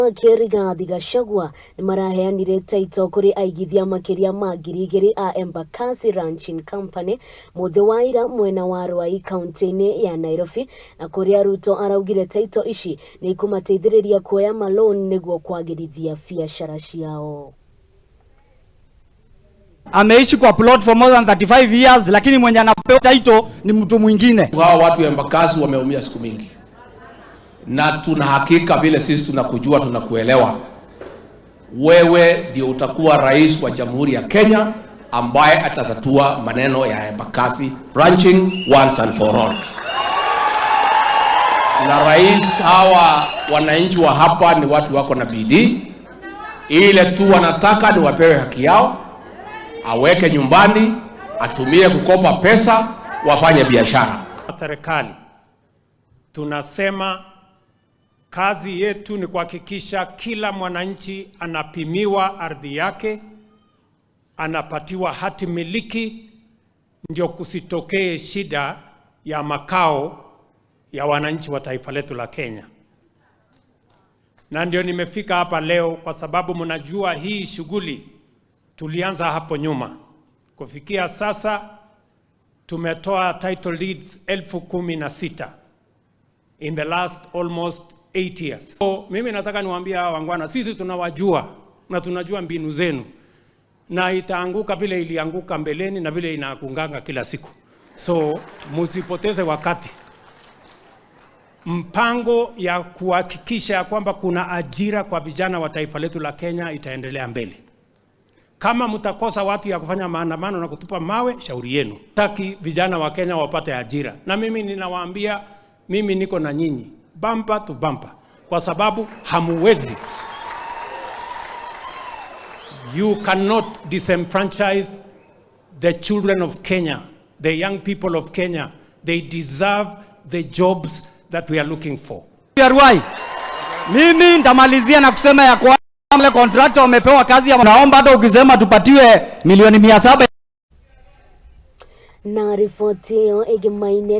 Rigathi Gachagua nimarahenire taito kuri aigithia makiria ma 2,000 a Embakasi Ranching Company muthi wa ira mwena wa Ruai kaunta-ini ya Nairobi, na kuria Ruto araugire taito ici ni ikumateithia kwoya maloan nigwo kwagirithia biashara ciao. Ameishi kwa plot for more than 35 years, lakini mwenye anapewa taito ni mtu mwingine. Hao watu wa Embakasi wameumia siku mingi, na tuna hakika vile sisi tunakujua, tunakuelewa. Wewe ndio utakuwa rais wa Jamhuri ya Kenya ambaye atatatua maneno ya Embakasi Ranching once and for all. Na rais, hawa wananchi wa hapa ni watu wako na bidii. Ile tu wanataka ni wapewe haki yao, aweke nyumbani, atumie kukopa pesa, wafanye biashara. Serikali tunasema kazi yetu ni kuhakikisha kila mwananchi anapimiwa ardhi yake, anapatiwa hati miliki, ndio kusitokee shida ya makao ya wananchi wa taifa letu la Kenya. Na ndio nimefika hapa leo kwa sababu mnajua hii shughuli tulianza hapo nyuma. Kufikia sasa tumetoa title deeds 16,000 in the last almost 8 years. So, mimi nataka niwaambie hawa wangwana, sisi tunawajua na tunajua mbinu zenu, na itaanguka vile ilianguka mbeleni na vile inaangukanga kila siku. So msipoteze wakati. Mpango ya kuhakikisha kwamba kuna ajira kwa vijana wa taifa letu la Kenya itaendelea mbele. Kama mtakosa watu ya kufanya maandamano na kutupa mawe, shauri yenu. Taki vijana wa Kenya wapate ajira. Na mimi ninawaambia, mimi niko na nyinyi bumper to bumper, kwa sababu hamuwezi. You cannot disenfranchise the children of Kenya, the young people of Kenya. They deserve the jobs that we are looking for. Ruai, mimi ndamalizia na kusema ya kwa mle contractor wamepewa kazi ya naomba hata ukisema tupatiwe milioni 700. Na ripoti hiyo ikimaine